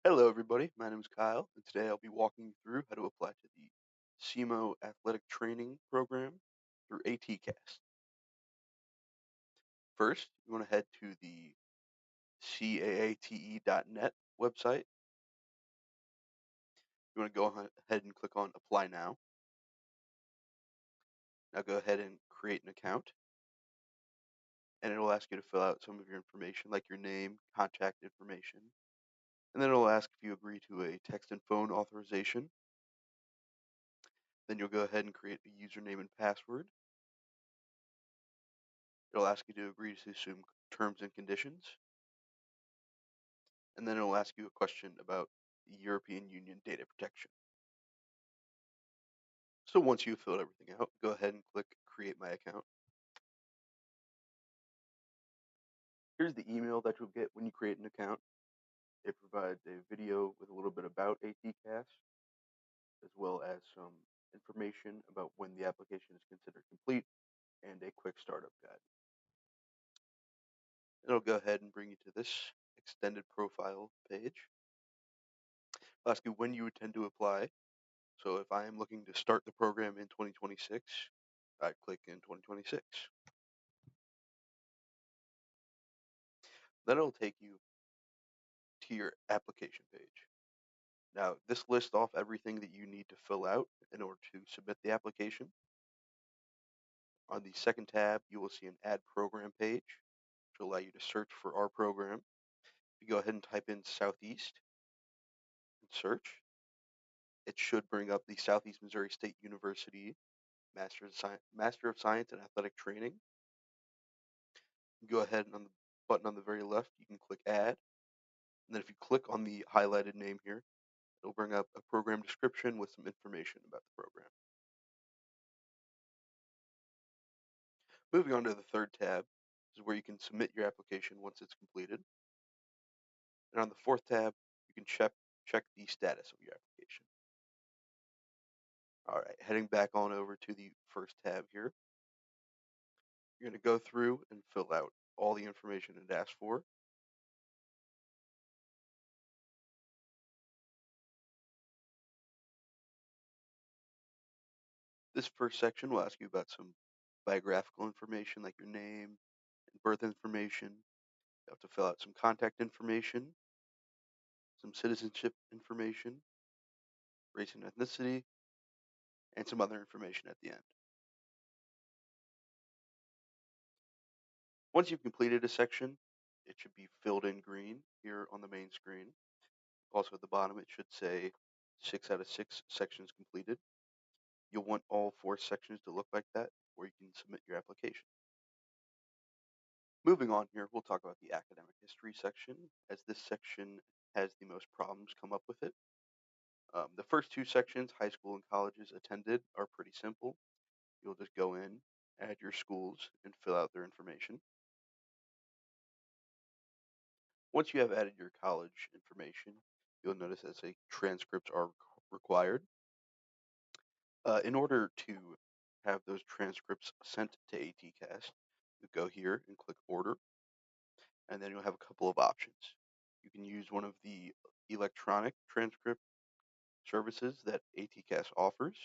Hello, everybody. My name is Kyle, and today I'll be walking you through how to apply to the SEMO Athletic Training Program through ATCAS. First, you want to head to the caate.net website. You want to go ahead and click on Apply Now. Now go ahead and create an account, and it will ask you to fill out some of your information, like your name, contact information, and then it will ask if you agree to a text and phone authorization. Then you'll go ahead and create a username and password. It'll ask you to agree to some terms and conditions, and then it'll ask you a question about the European Union data protection. So once you've filled everything out, go ahead and click Create My Account. Here's the email that you'll get when you create an account. It provides a video with a little bit about ATCAS, as well as some information about when the application is considered complete and a quick startup guide. It'll go ahead and bring you to this extended profile page. It'll ask you when you intend to apply. So if I am looking to start the program in 2026, I click in 2026. Then it'll take you to your application page. Now, this lists off everything that you need to fill out in order to submit the application. On the second tab, you will see an Add Program page, which will allow you to search for our program. If you go ahead and type in Southeast and search, it should bring up the Southeast Missouri State University Master of Science in Athletic Training. Go ahead and on the button on the very left, you can click Add. And then if you click on the highlighted name here, it'll bring up a program description with some information about the program. Moving on to the third tab is where you can submit your application once it's completed. And on the fourth tab, you can check the status of your application. All right, heading back on over to the first tab here. You're going to go through and fill out all the information it asks for. This first section will ask you about some biographical information like your name and birth information. You have to fill out some contact information, some citizenship information, race and ethnicity, and some other information at the end. Once you've completed a section, it should be filled in green here on the main screen. Also at the bottom, it should say 6 out of 6 sections completed. You'll want all 4 sections to look like that, or you can submit your application. Moving on here, we'll talk about the academic history section, as this section has the most problems come up with it. The first 2 sections, high school and colleges attended, are pretty simple. You'll just go in, add your schools, and fill out their information. Once you have added your college information, you'll notice that say transcripts are required. In order to have those transcripts sent to ATCAS, you go here and click Order, and then you'll have a couple of options. You can use one of the electronic transcript services that ATCAS offers,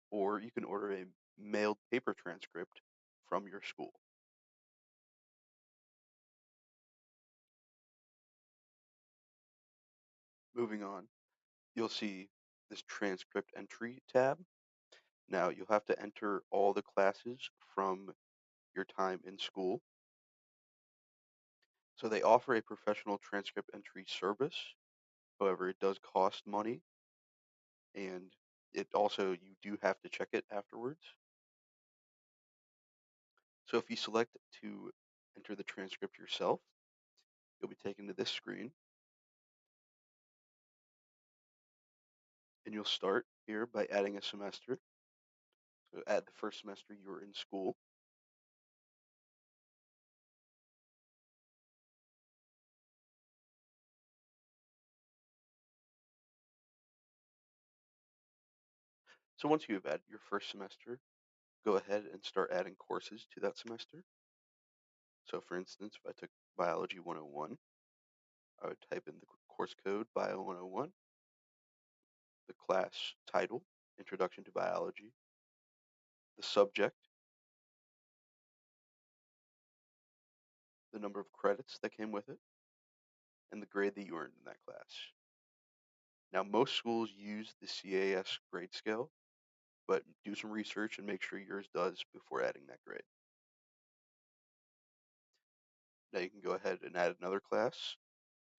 or you can order a mailed paper transcript from your school. Moving on, you'll see this Transcript Entry tab. Now, you'll have to enter all the classes from your time in school. So they offer a professional transcript entry service. However, it does cost money, and it also, you do have to check it afterwards. So if you select to enter the transcript yourself, you'll be taken to this screen, and you'll start here by adding a semester. So add the first semester you were in school. So once you have added your first semester, go ahead and start adding courses to that semester. So for instance, if I took Biology 101, I would type in the course code Bio 101, the class title, Introduction to Biology, the subject, the number of credits that came with it, and the grade that you earned in that class. Now, most schools use the CAS grade scale, but do some research and make sure yours does before adding that grade. Now you can go ahead and add another class.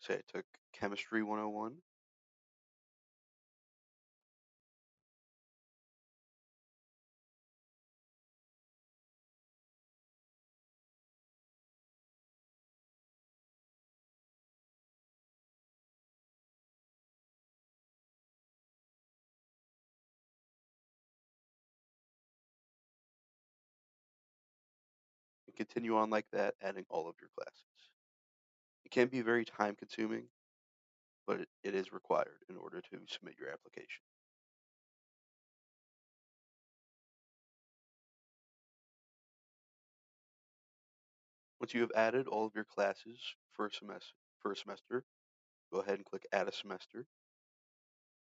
Say I took Chemistry 101. And continue on like that, adding all of your classes. It can be very time consuming, but it is required in order to submit your application. Once you have added all of your classes for a semester, go ahead and click Add a Semester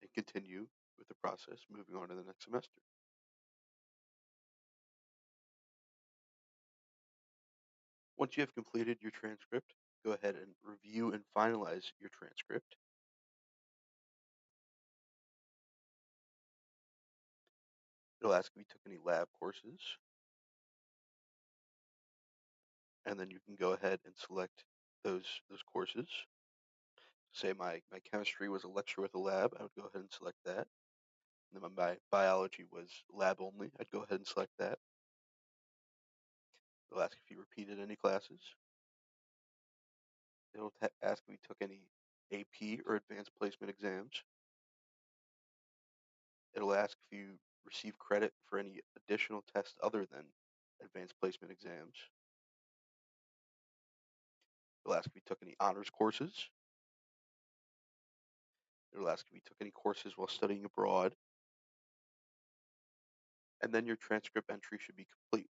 and continue with the process, moving on to the next semester. Once you have completed your transcript, go ahead and review and finalize your transcript. It'll ask if you took any lab courses, and then you can go ahead and select those courses. Say my chemistry was a lecture with a lab, I would go ahead and select that. And then my biology was lab only, I'd go ahead and select that. It'll ask if you repeated any classes. It'll ask if you took any AP or advanced placement exams. It'll ask if you receive credit for any additional tests other than advanced placement exams. It'll ask if you took any honors courses. It'll ask if you took any courses while studying abroad. And then your transcript entry should be complete.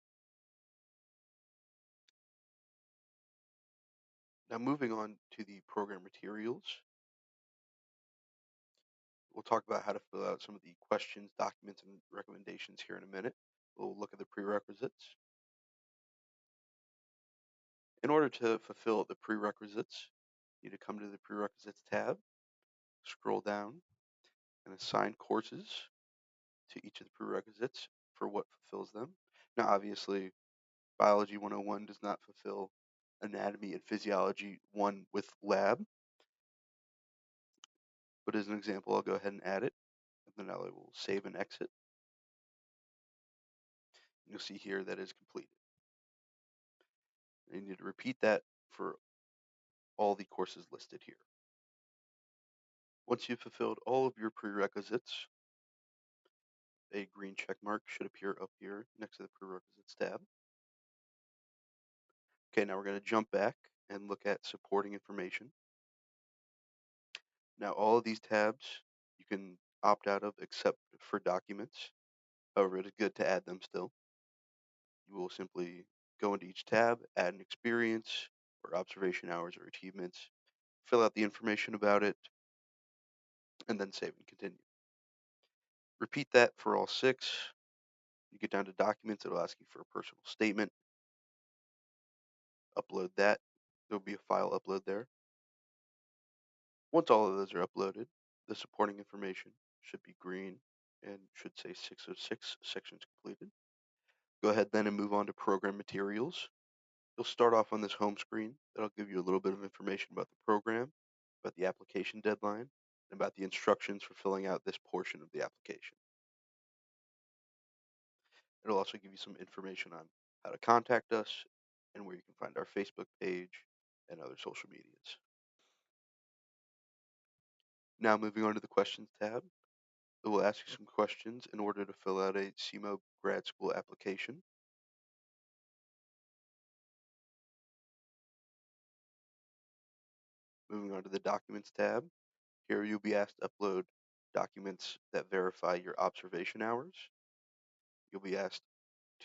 Now moving on to the program materials, we'll talk about how to fill out some of the questions, documents, and recommendations here in a minute. We'll look at the prerequisites. In order to fulfill the prerequisites, you need to come to the prerequisites tab, scroll down, and assign courses to each of the prerequisites for what fulfills them. Now, obviously, Biology 101 does not fulfill Anatomy and Physiology 1 with lab, but as an example, I'll go ahead and add it, and then I will save and exit. You'll see here that is completed. And you need to repeat that for all the courses listed here. Once you've fulfilled all of your prerequisites, a green check mark should appear up here next to the prerequisites tab. Okay, now we're going to jump back and look at supporting information. Now all of these tabs you can opt out of except for documents. However, it is good to add them still. You will simply go into each tab, add an experience or observation hours or achievements, fill out the information about it, and then save and continue. Repeat that for all 6. You get down to documents, it'll ask you for a personal statement. Upload that. There'll be a file upload there. Once all of those are uploaded, the supporting information should be green and should say 606 sections completed. Go ahead then and move on to program materials. You'll start off on this home screen. That'll give you a little bit of information about the program, about the application deadline, and about the instructions for filling out this portion of the application. It'll also give you some information on how to contact us and where you can find our Facebook page and other social medias. Now moving on to the questions tab. It will ask you some questions in order to fill out a CMO grad school application. Moving on to the documents tab. Here you'll be asked to upload documents that verify your observation hours. You'll be asked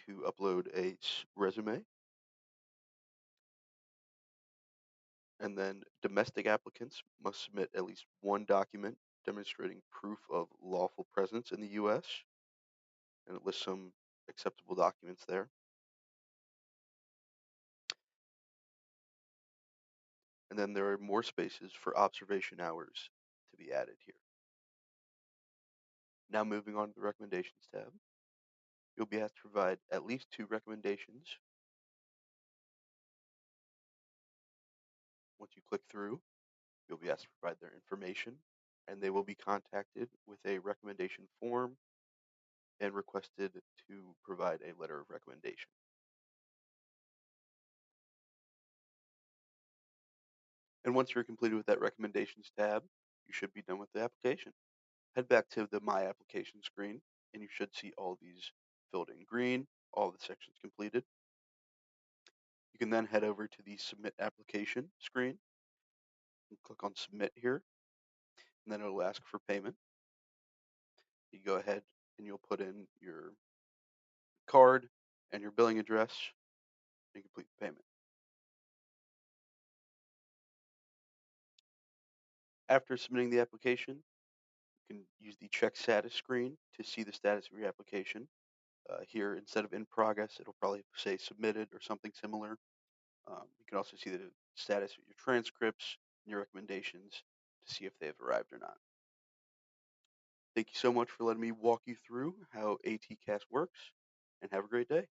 to upload a resume. And then domestic applicants must submit at least one document demonstrating proof of lawful presence in the U.S. And it lists some acceptable documents there. And then there are more spaces for observation hours to be added here. Now moving on to the recommendations tab. You'll be asked to provide at least 2 recommendations. Once you click through, you'll be asked to provide their information, and they will be contacted with a recommendation form and requested to provide a letter of recommendation. And once you're completed with that recommendations tab, you should be done with the application. Head back to the My Application screen, and you should see all these filled in green, all the sections completed. You can then head over to the Submit Application screen and click on Submit here, and then it'll ask for payment. You go ahead and you'll put in your card and your billing address and complete the payment. After submitting the application, you can use the Check Status screen to see the status of your application. Here, instead of in progress, it'll probably say submitted or something similar. You can also see the status of your transcripts and your recommendations to see if they've arrived or not. Thank you so much for letting me walk you through how ATCAS works, and have a great day.